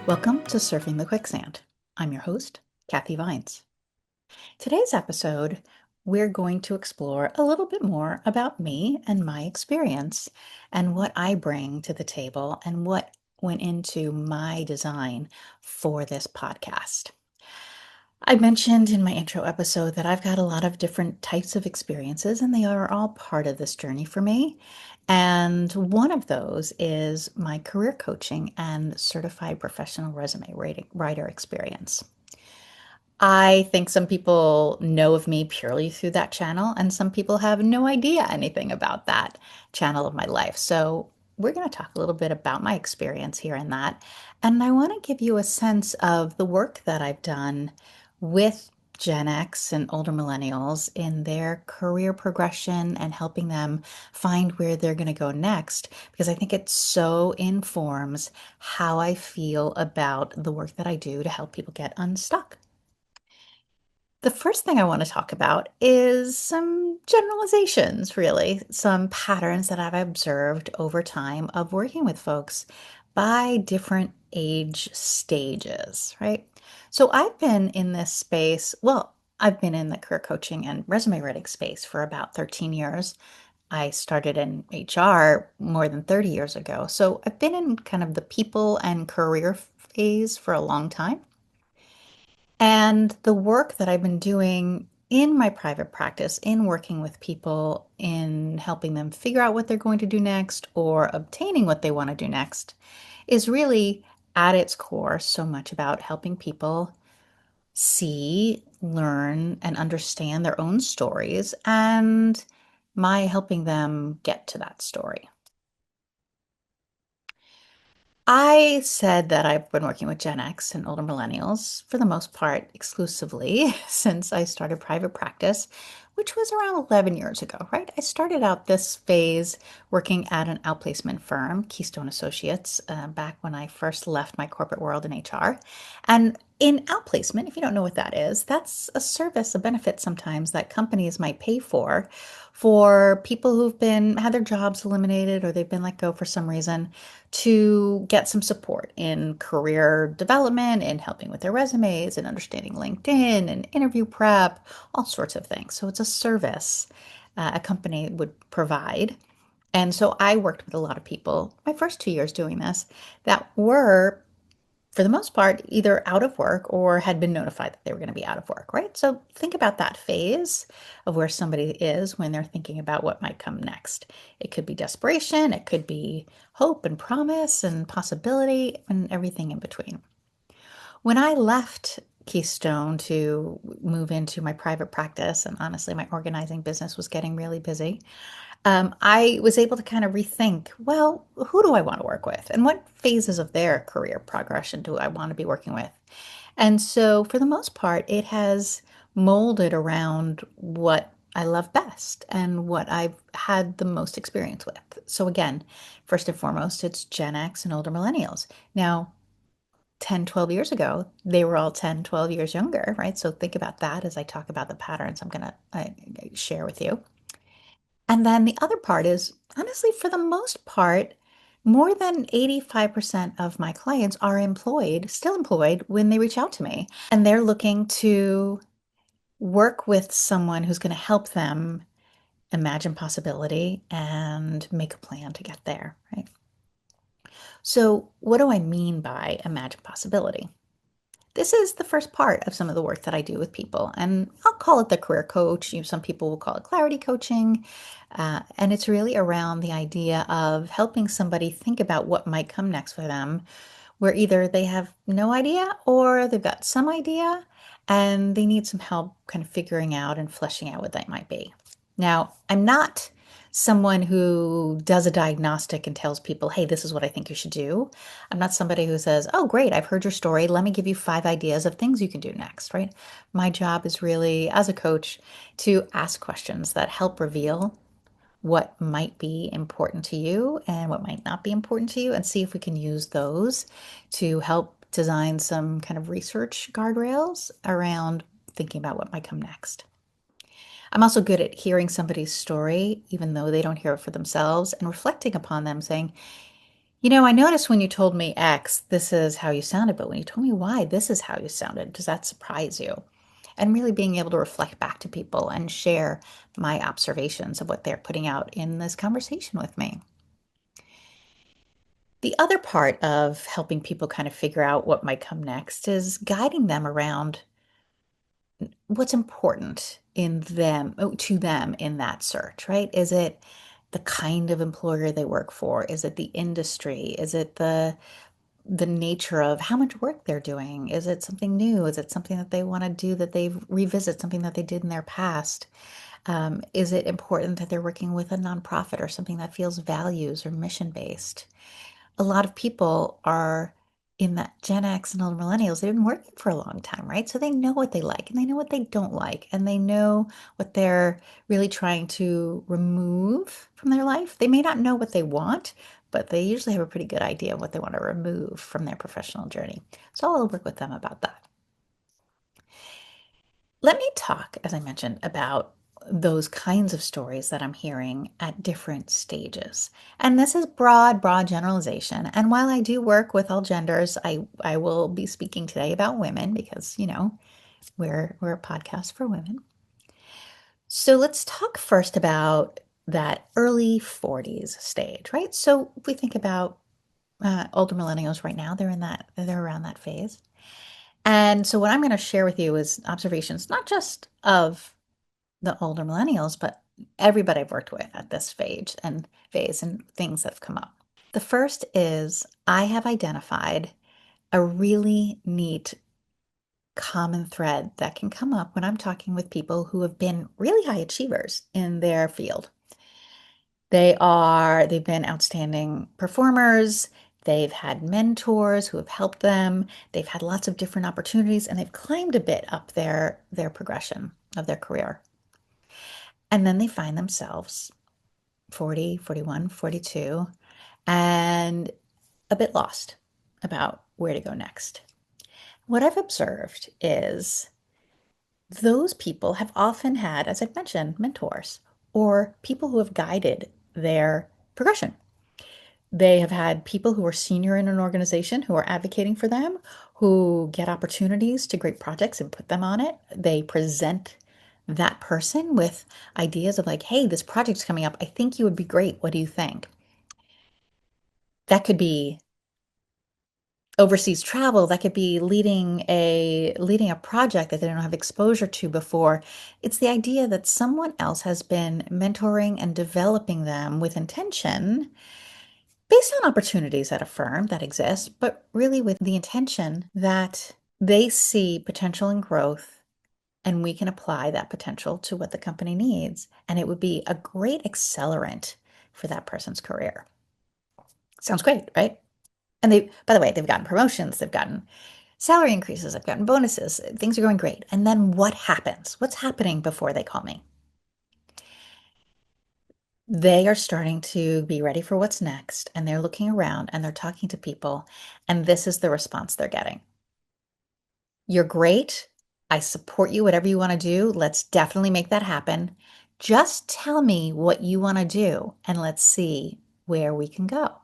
Welcome to Surfing the Quicksand. I'm your host, Kathy Vines. Today's episode, we're going to explore a little bit more about me and my experience and what I bring to the table and what went into my design for this podcast. I mentioned in my intro episode that I've got a lot of different types of experiences, and they are all part of this journey for me. And one of those is my career coaching and certified professional resume writer experience. I think some people know of me purely through that channel, and some people have no idea anything about that channel of my life. So, we're going to talk a little bit about my experience here in that. And I want to give you a sense of the work that I've done with Gen X and older millennials in their career progression and helping them find where they're going to go next, because I think it so informs how I feel about the work that I do to help people get unstuck. The first thing I want to talk about is some generalizations, really, some patterns that I've observed over time of working with folks by different age stages, right? So I've been in this space, well, I've been in the career coaching and resume writing space for about 13 years. I started in HR more than 30 years ago. So I've been in kind of the people and career phase for a long time. And the work that I've been doing in my private practice, in working with people, in helping them figure out what they're going to do next or obtaining what they want to do next, is really at its core so much about helping people see, learn, and understand their own stories and my helping them get to that story. I said that I've been working with Gen X and older millennials for the most part exclusively since I started private practice, which was around 11 years ago, right? I started out this phase working at an outplacement firm, Keystone Associates, back when I first left my corporate world in HR. And in outplacement, if you don't know what that is, that's a service, a benefit sometimes that companies might pay for people who've been had their jobs eliminated or they've been let go for some reason to get some support in career development and helping with their resumes and understanding LinkedIn and interview prep, all sorts of things. So it's a service a company would provide. And so I worked with a lot of people my first 2 years doing this that were, for the most part, either out of work or had been notified that they were going to be out of work, right? So think about that phase of where somebody is when they're thinking about what might come next. It could be desperation, it could be hope and promise and possibility and everything in between. When I left Keystone to move into my private practice, and honestly, my organizing business was getting really busy, I was able to kind of rethink, well, who do I want to work with? And what phases of their career progression do I want to be working with? And so, for the most part, it has molded around what I love best and what I've had the most experience with. So, again, first and foremost, it's Gen X and older millennials. Now, 10, 12 years ago, they were all 10, 12 years younger, right? So, think about that as I talk about the patterns I'm going to share with you. And then the other part is, honestly, for the most part, more than 85% of my clients are employed, still employed when they reach out to me. And they're looking to work with someone who's going to help them imagine possibility and make a plan to get there, right? So, what do I mean by imagine possibility? This is the first part of some of the work that I do with people, and I'll call it the career coach. Some people will call it clarity coaching. And it's really around the idea of helping somebody think about what might come next for them, where either they have no idea or they've got some idea and they need some help kind of figuring out and fleshing out what that might be. Now, I'm not someone who does a diagnostic and tells people, hey, this is what I think you should do. I'm not somebody who says, oh, great, I've heard your story. Let me give you 5 ideas of things you can do next, right? My job is really, as a coach, to ask questions that help reveal what might be important to you and what might not be important to you, and see if we can use those to help design some kind of research guardrails around thinking about what might come next. I'm also good at hearing somebody's story, even though they don't hear it for themselves, and reflecting upon them, saying, I noticed when you told me X, this is how you sounded, but when you told me Y, this is how you sounded. Does that surprise you? And really being able to reflect back to people and share my observations of what they're putting out in this conversation with me. The other part of helping people kind of figure out what might come next is guiding them around what's important in them to them in that search, right? Is it the kind of employer they work for? Is it the industry? Is it the nature of how much work they're doing? Is it something new? Is it something that they want to do that they revisit something that they did in their past? Is it important that they're working with a nonprofit or something that feels values or mission based? A lot of people are in that Gen X and older millennials, they've been working for a long time, right? So they know what they like and they know what they don't like, and they know what they're really trying to remove from their life. They may not know what they want, but they usually have a pretty good idea of what they want to remove from their professional journey. So I'll work with them about that. Let me talk, as I mentioned, about those kinds of stories that I'm hearing at different stages. And this is broad generalization. And while I do work with all genders, I will be speaking today about women because, we're a podcast for women. So let's talk first about that early 40s stage, right? So if we think about older millennials right now, they're around that phase. And so what I'm going to share with you is observations, not just of the older millennials, but everybody I've worked with at this phase and things that have come up. The first is I have identified a really neat common thread that can come up when I'm talking with people who have been really high achievers in their field. They've been outstanding performers. They've had mentors who have helped them. They've had lots of different opportunities and they've climbed a bit up their progression of their career. And then they find themselves 40, 41, 42, and a bit lost about where to go next. What I've observed is those people have often had, as I've mentioned, mentors or people who have guided their progression. They have had people who are senior in an organization who are advocating for them, who get opportunities to great projects and put them on it. They present that person with ideas of like, hey, this project's coming up. I think you would be great. What do you think? That could be overseas travel, that could be leading a project that they don't have exposure to before. It's the idea that someone else has been mentoring and developing them with intention based on opportunities at a firm that exists, but really with the intention that they see potential and growth and we can apply that potential to what the company needs. And it would be a great accelerant for that person's career. Sounds great, right? And by the way, they've gotten promotions, they've gotten salary increases, they've gotten bonuses, things are going great. And then what happens? What's happening before they call me? They are starting to be ready for what's next, and they're looking around and they're talking to people, and this is the response they're getting. You're great. I support you, whatever you want to do. Let's definitely make that happen. Just tell me what you want to do, and let's see where we can go.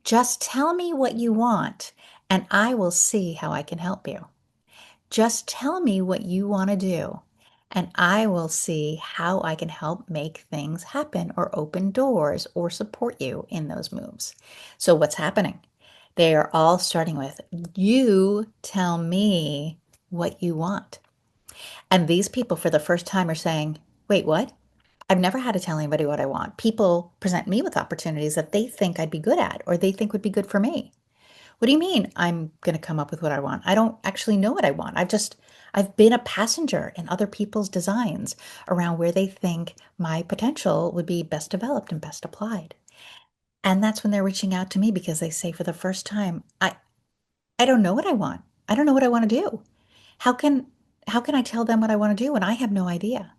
Just tell me what you want, and I will see how I can help you. Just tell me what you want to do, and I will see how I can help make things happen or open doors or support you in those moves. So, what's happening? They are all starting with, you tell me what you want. And these people, for the first time, are saying, wait, what? I've never had to tell anybody what I want. People present me with opportunities that they think I'd be good at or they think would be good for me. What do you mean I'm going to come up with what I want? I don't actually know what I want. I've been a passenger in other people's designs around where they think my potential would be best developed and best applied. And that's when they're reaching out to me because they say for the first time, I don't know what I want. I don't know what I want to do. How can how can I tell them what I want to do when I have no idea?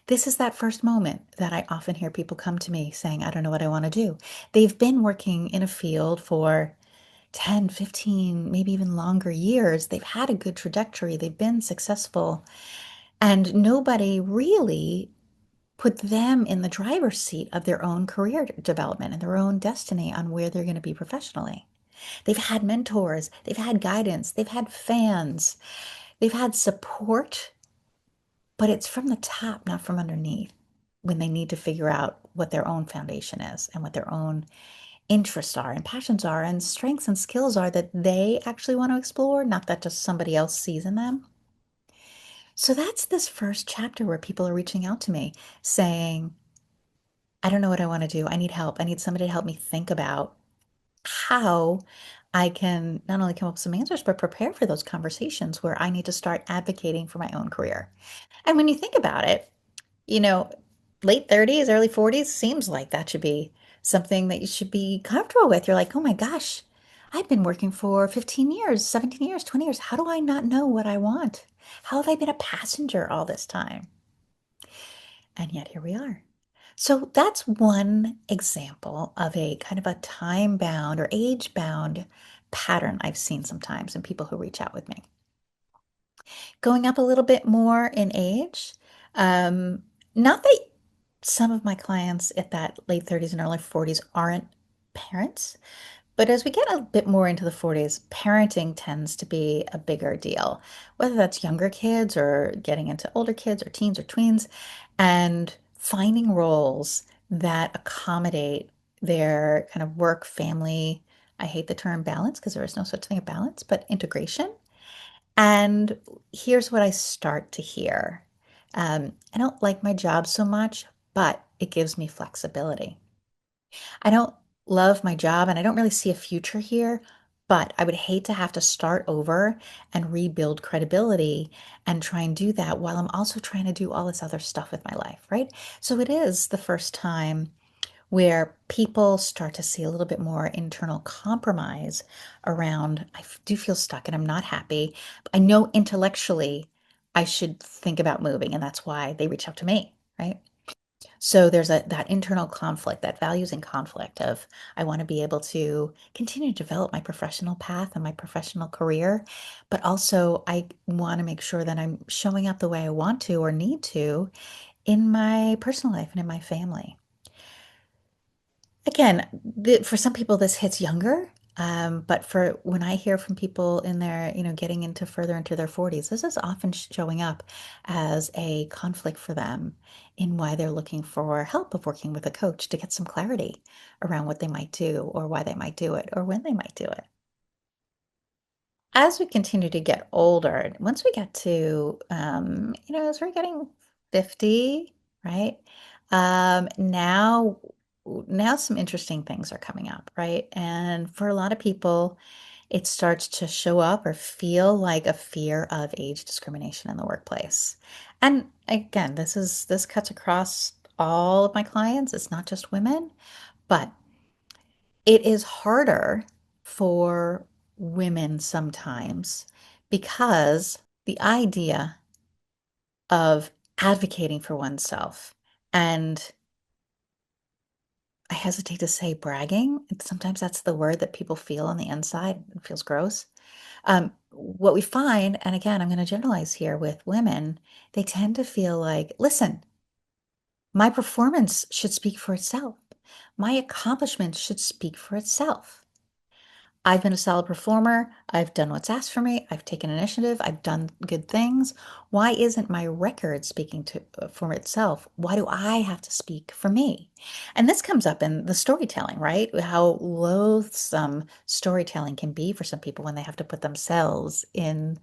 This is that first moment that I often hear people come to me saying, I don't know what I want to do. They've been working in a field for 10, 15, maybe even longer years. They've had a good trajectory. They've been successful. And nobody really put them in the driver's seat of their own career development and their own destiny on where they're going to be professionally. They've had mentors, they've had guidance, they've had fans, they've had support, but it's from the top, not from underneath, when they need to figure out what their own foundation is and what their own interests are and passions are and strengths and skills are that they actually want to explore, not that just somebody else sees in them. So that's this first chapter where people are reaching out to me saying, I don't know what I want to do. I need help. I need somebody to help me think about how I can not only come up with some answers, but prepare for those conversations where I need to start advocating for my own career. And when you think about it, you know, late 30s, early 40s seems like that should be something that you should be comfortable with. You're like, oh my gosh, I've been working for 15 years, 17 years, 20 years. How do I not know what I want? How have I been a passenger all this time? And yet here we are. So that's one example of a kind of a time bound or age bound pattern I've seen sometimes in people who reach out with me. Going up a little bit more in age, not that some of my clients at that late 30s and early 40s aren't parents, but as we get a bit more into the 40s, parenting tends to be a bigger deal, whether that's younger kids or getting into older kids or teens or tweens, and finding roles that accommodate their kind of work, family, I hate the term balance because there is no such thing as balance, but integration. And here's what I start to hear. I don't like my job so much, but it gives me flexibility. I don't love my job and I don't really see a future here, but I would hate to have to start over and rebuild credibility and try and do that while I'm also trying to do all this other stuff with my life, right? So it is the first time where people start to see a little bit more internal compromise around, do feel stuck and I'm not happy. I know intellectually I should think about moving, and that's why they reach out to me, right? So there's that internal conflict, that values in conflict of I want to be able to continue to develop my professional path and my professional career, but also I want to make sure that I'm showing up the way I want to or need to in my personal life and in my family. Again, for some people this hits younger, but for when I hear from people in their, getting into further into their 40s, this is often showing up as a conflict for them in why they're looking for help of working with a coach to get some clarity around what they might do or why they might do it or when they might do it. As we continue to get older, once we get to, as we're getting 50, right? Now some interesting things are coming up, right? And for a lot of people, it starts to show up or feel like a fear of age discrimination in the workplace. And again, this cuts across all of my clients. It's not just women, but it is harder for women sometimes because the idea of advocating for oneself and I hesitate to say bragging. Sometimes that's the word that people feel on the inside. It feels gross. What we find, and again, I'm going to generalize here with women, they tend to feel like, listen, my performance should speak for itself. My accomplishments should speak for itself. I've been a solid performer. I've done what's asked for me. I've taken initiative. I've done good things. Why isn't my record speaking for itself? Why do I have to speak for me? And this comes up in the storytelling, right? How loathsome storytelling can be for some people when they have to put themselves in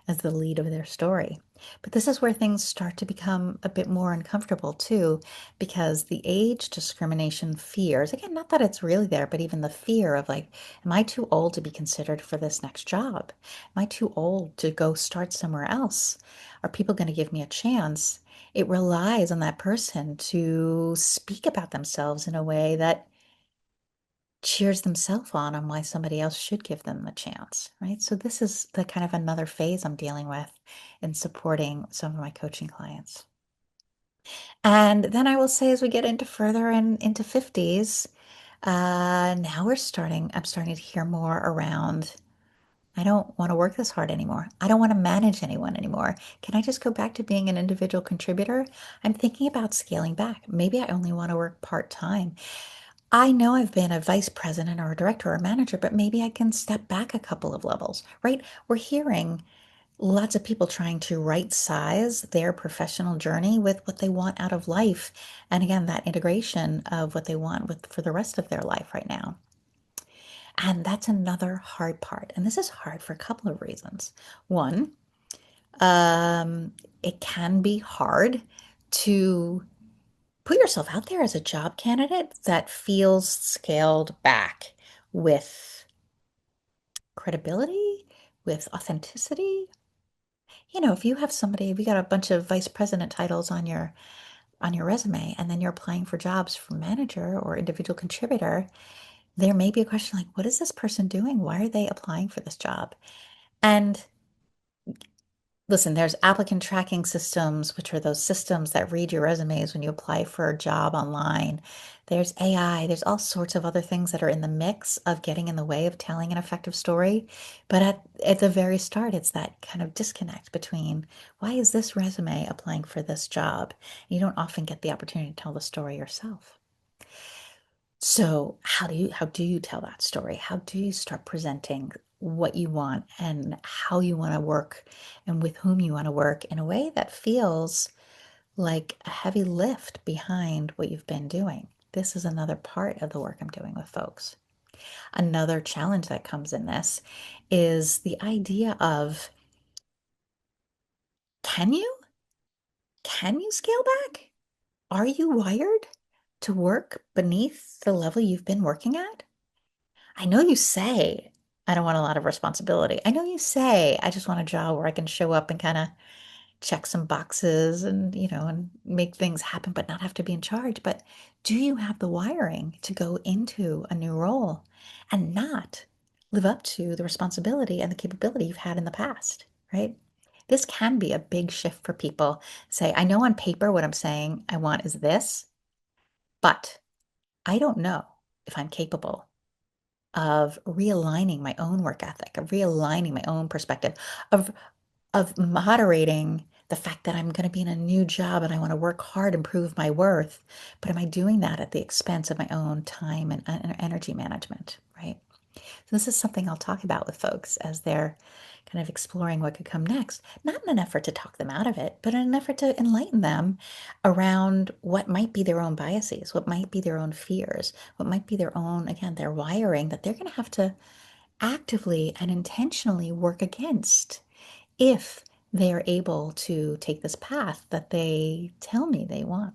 as the lead of their story. But this is where things start to become a bit more uncomfortable too, because the age discrimination fears, again, not that it's really there, but even the fear of like, am I too old to be considered for this next job? Am I too old to go start somewhere else? Are people going to give me a chance? It relies on that person to speak about themselves in a way that cheers themselves on why somebody else should give them a chance, right? So this is the kind of another phase I'm dealing with in supporting some of my coaching clients. And then I will say as we get into further and into 50s, now I'm starting to hear more around I don't want to work this hard anymore. I don't want to manage anyone anymore. Can I just go back to being an individual contributor? I'm thinking about scaling back. Maybe I only want to work part-time. I know I've been a vice president or a director or a manager, but maybe I can step back a couple of levels, right? We're hearing lots of people trying to right size their professional journey with what they want out of life. And again, that integration of what they want with for the rest of their life right now. And that's another hard part. And this is hard for a couple of reasons. One, it can be hard to put yourself out there as a job candidate that feels scaled back with credibility, with authenticity. You know, if you have somebody, if you got a bunch of vice president titles on your resume and then you're applying for jobs for manager or individual contributor, there may be a question like, what is this person doing? Why are they applying for this job? And listen, there's applicant tracking systems, which are those systems that read your resumes when you apply for a job online. There's AI, there's all sorts of other things that are in the mix of getting in the way of telling an effective story. But at the very start, it's that kind of disconnect between why is this resume applying for this job? You don't often get the opportunity to tell the story yourself. So how do you tell that story? How do you start presenting what you want and how you want to work and with whom you want to work in a way that feels like a heavy lift behind what you've been doing? This is another part of the work I'm doing with folks. Another challenge that comes in this is the idea of can you? Can you scale back? Are you wired to work beneath the level you've been working at? I know you say, I don't want a lot of responsibility. I know you say, I just want a job where I can show up and kind of check some boxes and, and make things happen, but not have to be in charge. But do you have the wiring to go into a new role and not live up to the responsibility and the capability you've had in the past, right? This can be a big shift for people. Say, I know on paper what I'm saying I want is this, but I don't know if I'm capable of realigning my own work ethic, of realigning my own perspective, of moderating the fact that I'm going to be in a new job and I want to work hard and prove my worth. But am I doing that at the expense of my own time and energy management, right? So this is something I'll talk about with folks as they're kind of exploring what could come next, not in an effort to talk them out of it, but in an effort to enlighten them around what might be their own biases, what might be their own fears, what might be their own, again, their wiring that they're going to have to actively and intentionally work against if they're able to take this path that they tell me they want.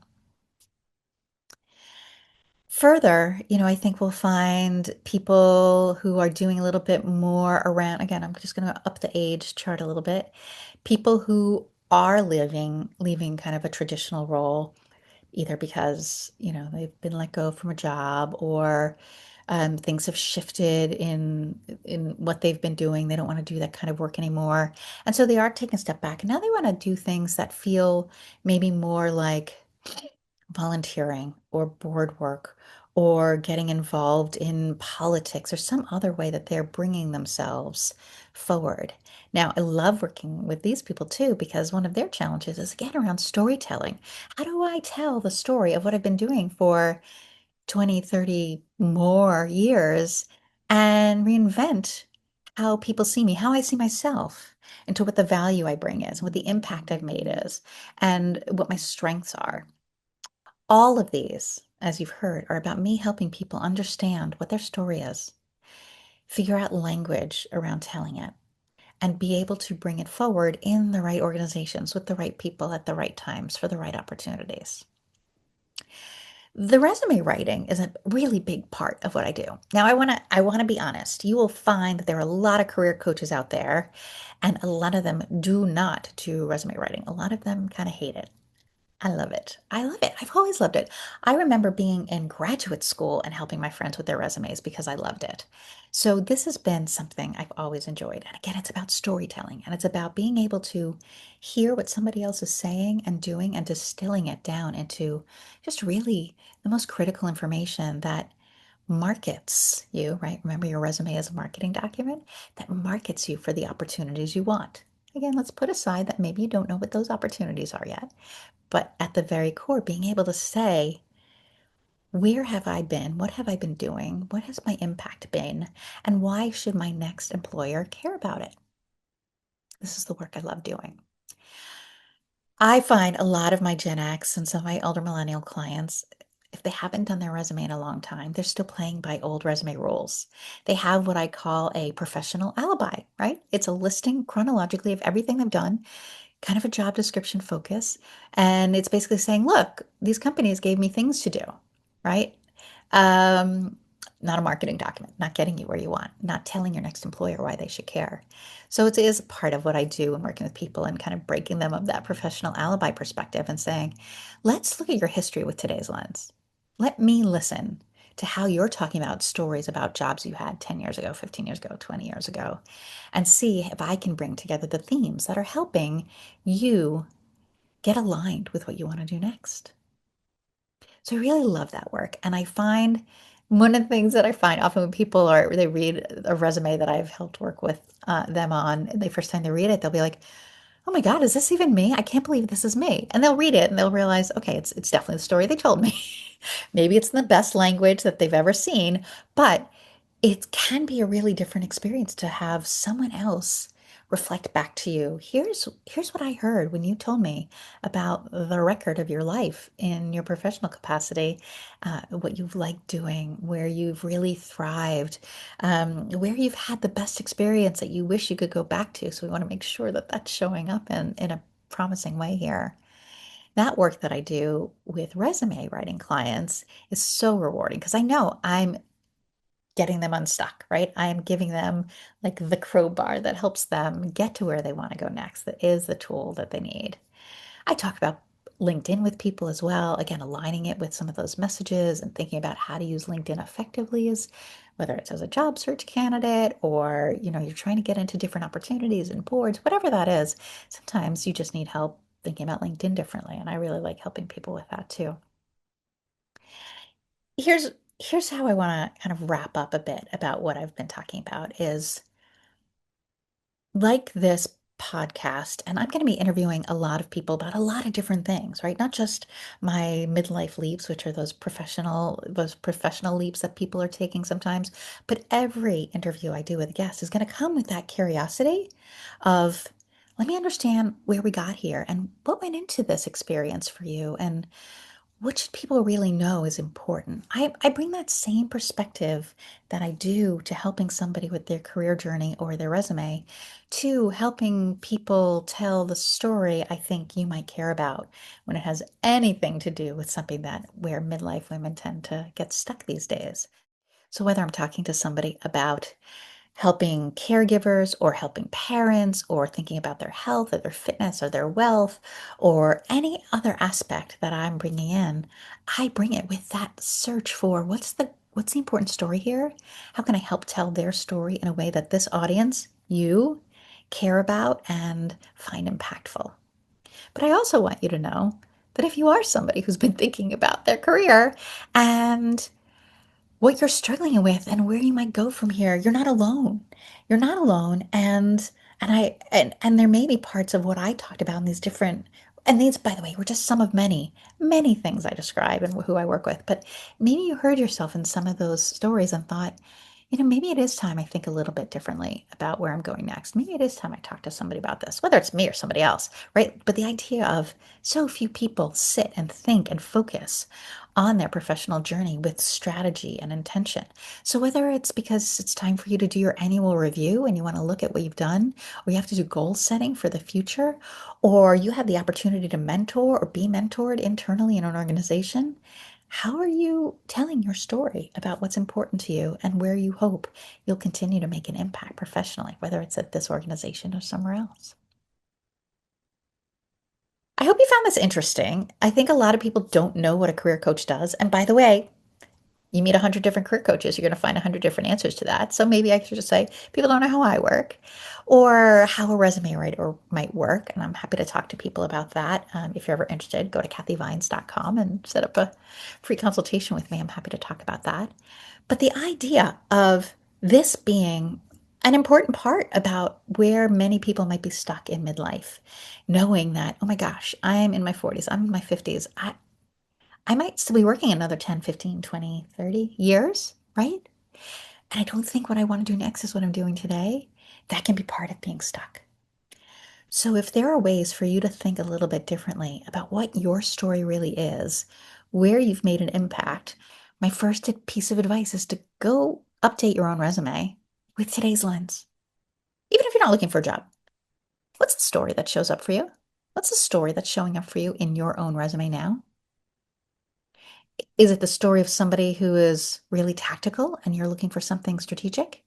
Further, I think we'll find people who are doing a little bit more around, again, I'm just going to up the age chart a little bit. People who are leaving kind of a traditional role, either because, they've been let go from a job or things have shifted in what they've been doing. They don't want to do that kind of work anymore. And so they are taking a step back. And now they want to do things that feel maybe more like volunteering or board work or getting involved in politics or some other way that they're bringing themselves forward. Now, I love working with these people too because one of their challenges is again around storytelling. How do I tell the story of what I've been doing for 20, 30 more years and reinvent how people see me, how I see myself, into what the value I bring is, what the impact I've made is, and what my strengths are? All of these, as you've heard, are about me helping people understand what their story is, figure out language around telling it, and be able to bring it forward in the right organizations with the right people at the right times for the right opportunities. The resume writing is a really big part of what I do. Now, I want to be honest. You will find that there are a lot of career coaches out there, and a lot of them do not do resume writing. A lot of them kind of hate it. I love it. I love it. I've always loved it. I remember being in graduate school and helping my friends with their resumes because I loved it. So this has been something I've always enjoyed. And again, it's about storytelling and it's about being able to hear what somebody else is saying and doing and distilling it down into just really the most critical information that markets you, right? Remember, your resume is a marketing document that markets you for the opportunities you want. Again, let's put aside that maybe you don't know what those opportunities are yet, but at the very core, being able to say, where have I been? What have I been doing? What has my impact been? And why should my next employer care about it? This is the work I love doing. I find a lot of my Gen X and some of my older millennial clients, if they haven't done their resume in a long time, they're still playing by old resume rules. They have what I call a professional alibi, right? It's a listing chronologically of everything they've done, kind of a job description focus. And it's basically saying, look, these companies gave me things to do, right? Um, Not a marketing document, not getting you where you want, not telling your next employer why they should care. So it is part of what I do when working with people and kind of breaking them of that professional alibi perspective and saying, let's look at your history with today's lens. Let me listen to how you're talking about stories about jobs you had 10 years ago, 15 years ago, 20 years ago, and see if I can bring together the themes that are helping you get aligned with what you want to do next. So I really love that work. And I find one of the things that I find often when people are, they read a resume that I've helped work with them on, the first time they read it, they'll be like, oh my God, is this even me? I can't believe this is me. And they'll read it and they'll realize, okay, it's definitely the story they told me. Maybe it's in the best language that they've ever seen, but it can be a really different experience to have someone else reflect back to you. Here's what I heard when you told me about the record of your life in your professional capacity, what you've liked doing, where you've really thrived, where you've had the best experience that you wish you could go back to. So we want to make sure that that's showing up in a promising way here. That work that I do with resume writing clients is so rewarding because I know I'm getting them unstuck, right? I am giving them like the crowbar that helps them get to where they want to go next. That is the tool that they need. I talk about LinkedIn with people as well. Again, aligning it with some of those messages and thinking about how to use LinkedIn effectively is whether it's as a job search candidate or, you're trying to get into different opportunities and boards, whatever that is. Sometimes you just need help thinking about LinkedIn differently. And I really like helping people with that too. Here's here's how I want to kind of wrap up a bit about what I've been talking about is like this podcast, and I'm going to be interviewing a lot of people about a lot of different things, right? Not just my midlife leaps, which are those professional leaps that people are taking sometimes, but every interview I do with a guest is going to come with that curiosity of let me understand where we got here and what went into this experience for you and what should people really know is important? I bring that same perspective that I do to helping somebody with their career journey or their resume to helping people tell the story I think you might care about when it has anything to do with something that where midlife women tend to get stuck these days. So whether I'm talking to somebody about helping caregivers or helping parents or thinking about their health or their fitness or their wealth or any other aspect that I'm bringing in, I bring it with that search for what's the important story here? How can I help tell their story in a way that this audience, you, care about and find impactful? But I also want you to know that if you are somebody who's been thinking about their career and what you're struggling with and where you might go from here. You're not alone. You're not alone. And there may be parts of what I talked about in these different and these, by the way, were just some of many, many things I describe and who I work with. But maybe you heard yourself in some of those stories and thought, maybe it is time I think a little bit differently about where I'm going next. Maybe it is time I talk to somebody about this, whether it's me or somebody else, right? But the idea of so few people sit and think and focus on their professional journey with strategy and intention. So whether it's because it's time for you to do your annual review and you want to look at what you've done, or you have to do goal setting for the future, or you have the opportunity to mentor or be mentored internally in an organization, how are you telling your story about what's important to you and where you hope you'll continue to make an impact professionally, whether it's at this organization or somewhere else? I hope you found this interesting. I think a lot of people don't know what a career coach does. And by the way, you meet 100 different career coaches, you're going to find 100 different answers to that. So maybe I should just say, people don't know how I work or how a resume writer might work. And I'm happy to talk to people about that. If you're ever interested, go to kathyvines.com and set up a free consultation with me. I'm happy to talk about that. But the idea of this being an important part about where many people might be stuck in midlife, knowing that, oh my gosh, I'm in my 40s, I'm in my 50s, I might still be working another 10, 15, 20, 30 years, right? And I don't think what I want to do next is what I'm doing today. That can be part of being stuck. So, if there are ways for you to think a little bit differently about what your story really is, where you've made an impact, my first piece of advice is to go update your own resume with today's lens. Even if you're not looking for a job, what's the story that shows up for you? What's the story that's showing up for you in your own resume now? Is it the story of somebody who is really tactical and you're looking for something strategic?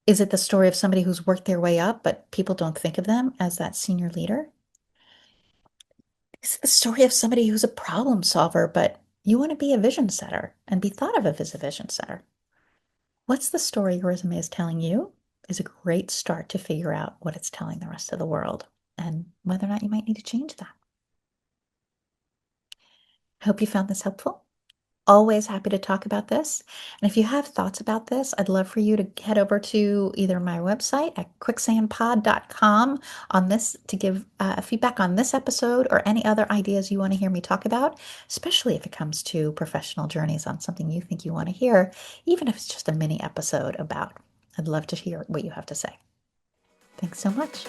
Is it the story of somebody who's worked their way up, but people don't think of them as that senior leader? Is it the story of somebody who's a problem solver, but you want to be a vision setter and be thought of as a vision setter? What's the story your resume is telling you is a great start to figure out what it's telling the rest of the world and whether or not you might need to change that. I hope you found this helpful. Always happy to talk about this. And if you have thoughts about this, I'd love for you to head over to either my website at quicksandpod.com on this to give feedback on this episode or any other ideas you want to hear me talk about, especially if it comes to professional journeys on something you think you want to hear, even if it's just a mini episode about. I'd love to hear what you have to say. Thanks so much.